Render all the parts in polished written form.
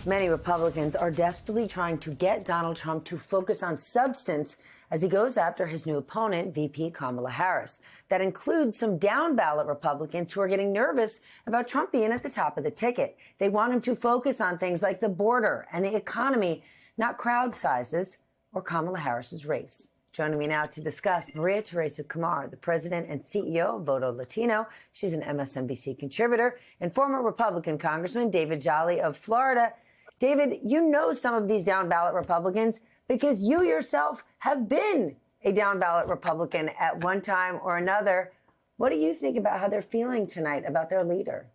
Many Republicans are desperately trying to get Donald Trump to focus on substance as he goes after his new opponent, VP Kamala Harris. That includes some down-ballot Republicans who are getting nervous about Trump being at the top of the ticket. They want him to focus on things like the border and the economy, not crowd sizes or Kamala Harris's race. Joining me now to discuss, Maria Teresa Camara, the president and CEO of Voto Latino. She's an MSNBC contributor, and former Republican Congressman David Jolly of Florida. David, you know some of these down-ballot Republicans because you yourself have been a down-ballot Republican at one time or another. What do you think about how they're feeling tonight about their leader?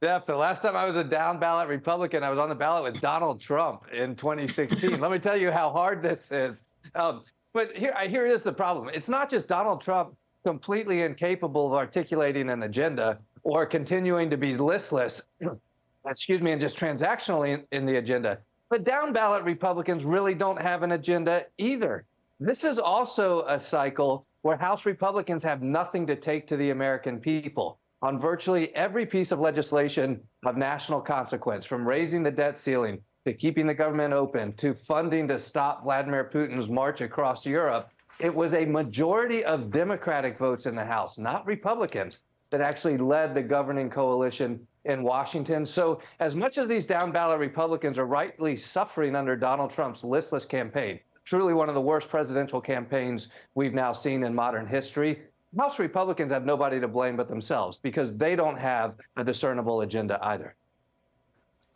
Steph, the last time I was a down-ballot Republican, I was on the ballot with Donald Trump in 2016. Let me tell you how hard this is. But here is the problem. It's not just Donald Trump completely incapable of articulating an agenda or continuing to be listless, and just transactionally in the agenda. But down-ballot Republicans really don't have an agenda either. This is also a cycle where House Republicans have nothing to take to the American people on virtually every piece of legislation of national consequence, from raising the debt ceiling to keeping the government open to funding to stop Vladimir Putin's march across Europe. It was a majority of Democratic votes in the House, not Republicans, that actually led the governing coalition in Washington. So as much as these down-ballot Republicans are rightly suffering under Donald Trump's listless campaign, truly one of the worst presidential campaigns we've now seen in modern history, House Republicans have nobody to blame but themselves because they don't have a discernible agenda either.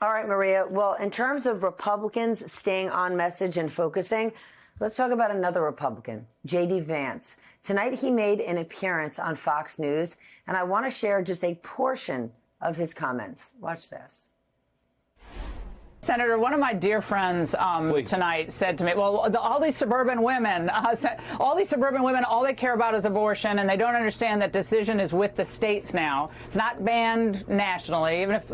All right, Maria. Well, in terms of Republicans staying on message and focusing, let's talk about another Republican, J.D. Vance. Tonight, he made an appearance on Fox News, and I want to share just a portion of his comments. Watch this. Senator, one of my dear friends tonight said to me, well, all these suburban women, all they care about is abortion, and they don't understand that decision is with the states now. It's not banned nationally, even if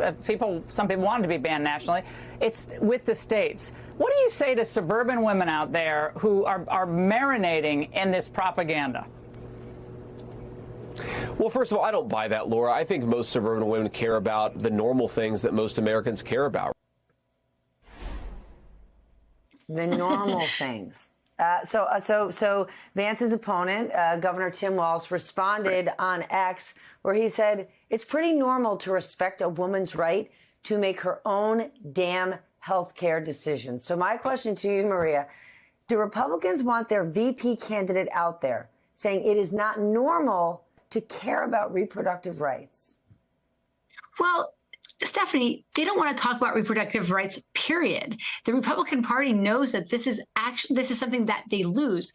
some people want it to be banned nationally. It's with the states. What do you say to suburban women out there who are marinating in this propaganda? Well, first of all, I don't buy that, Laura. I think most suburban women care about the normal things that most Americans care about. The normal things. So Vance's opponent, Governor Tim Walz, responded on X, where he said it's pretty normal to respect a woman's right to make her own damn health care decisions. So my question to you, Maria, do Republicans want their VP candidate out there saying it is not normal to care about reproductive rights? Well, Stephanie, they don't want to talk about reproductive rights, period. The Republican Party knows that this is something that they lose.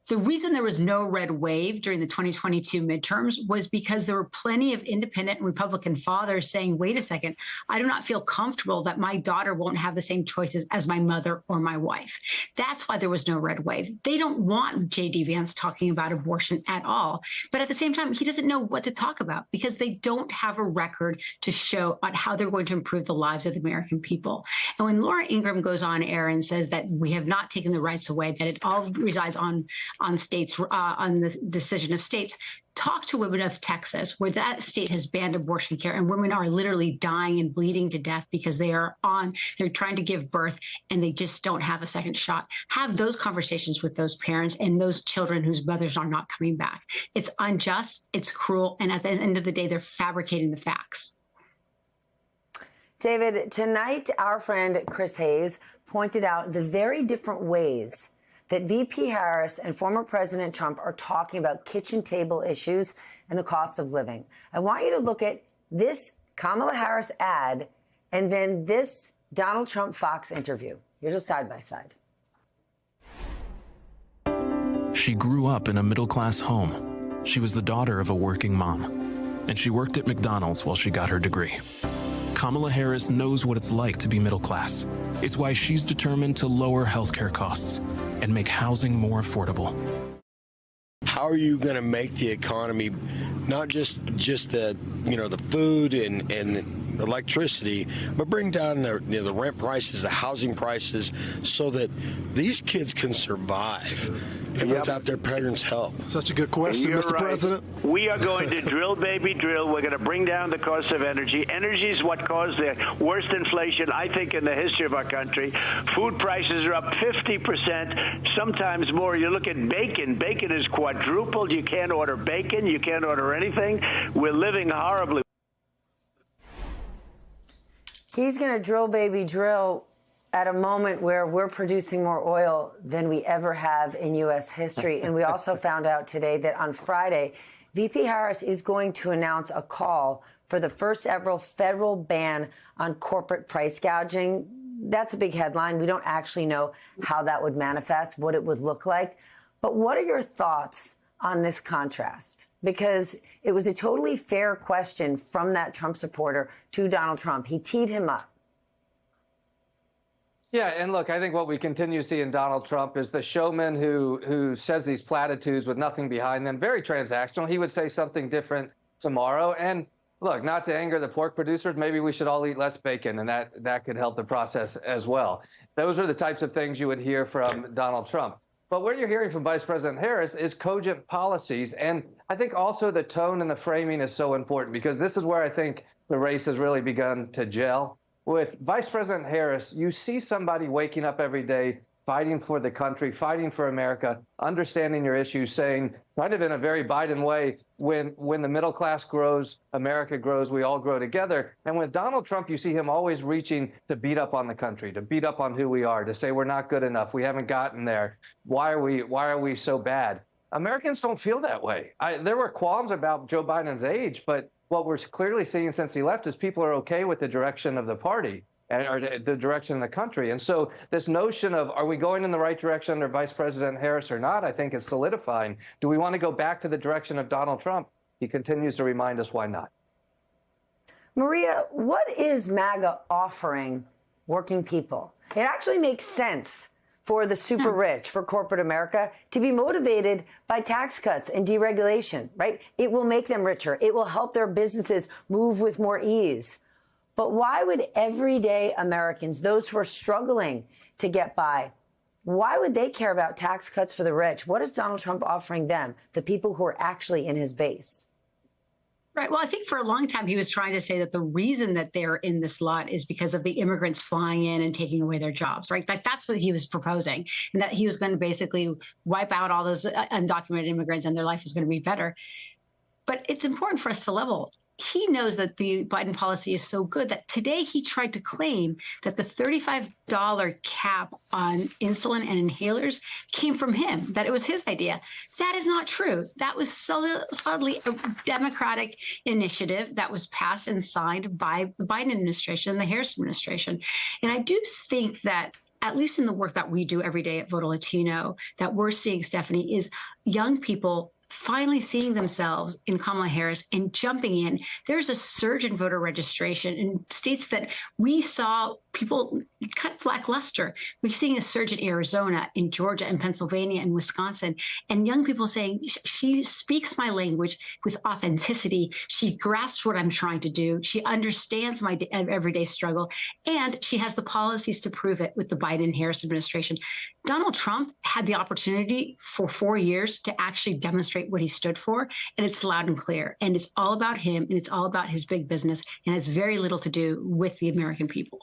The reason there was no red wave during the 2022 midterms was because there were plenty of independent Republican fathers saying, wait a second, I do not feel comfortable that my daughter won't have the same choices as my mother or my wife. That's why there was no red wave. They don't want J.D. Vance talking about abortion at all. But at the same time, he doesn't know what to talk about because they don't have a record to show on how they're going to improve the lives of the American people. And when Laura Ingraham goes on air and says that we have not taken the rights away, that it all resides on states, on the decision of states, talk to women of Texas, where that state has banned abortion care and women are literally dying and bleeding to death because they're trying to give birth and they just don't have a second shot. Have those conversations with those parents and those children whose mothers are not coming back. It's unjust, it's cruel, and at the end of the day, they're fabricating the facts. David, tonight, our friend Chris Hayes pointed out the very different ways that VP Harris and former President Trump are talking about kitchen table issues and the cost of living. I want you to look at this Kamala Harris ad and then this Donald Trump Fox interview. Here's a side-by-side. She grew up in a middle-class home. She was the daughter of a working mom, and she worked at McDonald's while she got her degree. Kamala Harris knows what it's like to be middle class. It's why she's determined to lower healthcare costs and make housing more affordable. How are you going to make the economy not just the the food and electricity, but bring down the rent prices, the housing prices, so that these kids can survive? and without their parents' help? Such a good question, You're Mr. right. President. We are going to drill, baby, drill. We're going to bring down the cost of energy. Energy is what caused the worst inflation, I think, in the history of our country. Food prices are up 50%, sometimes more. You look at bacon. Bacon is quadrupled. You can't order bacon. You can't order anything. We're living horribly. He's going to drill, baby, drill at a moment where we're producing more oil than we ever have in U.S. history. And we also found out today that on Friday, VP Harris is going to announce a call for the first ever federal ban on corporate price gouging. That's a big headline. We don't actually know how that would manifest, what it would look like. But what are your thoughts on this contrast? Because it was a totally fair question from that Trump supporter to Donald Trump. He teed him up. Yeah, and look, I think what we continue to see in Donald Trump is the showman who says these platitudes with nothing behind them, very transactional. He would say something different tomorrow. And look, not to anger the pork producers, maybe we should all eat less bacon, and that could help the process as well. Those are the types of things you would hear from Donald Trump. But what you're hearing from Vice President Harris is cogent policies. And I think also the tone and the framing is so important, because this is where I think the race has really begun to gel. With Vice President Harris, you see somebody waking up every day, fighting for the country, fighting for America, understanding your issues, saying, kind of in a very Biden way, when the middle class grows, America grows, we all grow together. And with Donald Trump, you see him always reaching to beat up on the country, to beat up on who we are, to say we're not good enough, we haven't gotten there. Why are we so bad? Americans don't feel that way. There were qualms about Joe Biden's age, but what we're clearly seeing since he left is people are okay with the direction of the party or the direction of the country. And so this notion of, are we going in the right direction under Vice President Harris or not, I think is solidifying. Do we want to go back to the direction of Donald Trump? He continues to remind us why not. Maria, what is MAGA offering working people? It actually makes sense for the super rich, for corporate America, to be motivated by tax cuts and deregulation, right? It will make them richer. It will help their businesses move with more ease. But why would everyday Americans, those who are struggling to get by, why would they care about tax cuts for the rich? What is Donald Trump offering them, the people who are actually in his base? Right. Well, I think for a long time he was trying to say that the reason that they're in this lot is because of the immigrants flying in and taking away their jobs, right? Like that's what he was proposing, and that he was going to basically wipe out all those undocumented immigrants and their life is going to be better. But it's important for us to level. He knows that the Biden policy is so good that today he tried to claim that the $35 cap on insulin and inhalers came from him, that it was his idea. That is not true. That was solidly a Democratic initiative that was passed and signed by the Biden administration and the Harris administration. And I do think that, at least in the work that we do every day at Voto Latino, that we're seeing, Stephanie, is young people finally seeing themselves in Kamala Harris and jumping in. There's a surge in voter registration in states that we saw people kind of lackluster. We're seeing a surge in Arizona, in Georgia, and Pennsylvania, and Wisconsin, and young people saying, she speaks my language with authenticity. She grasps what I'm trying to do. She understands my everyday struggle, and she has the policies to prove it with the Biden-Harris administration. Donald Trump had the opportunity for 4 years to actually demonstrate what he stood for, and it's loud and clear. And it's all about him, and it's all about his big business, and has very little to do with the American people.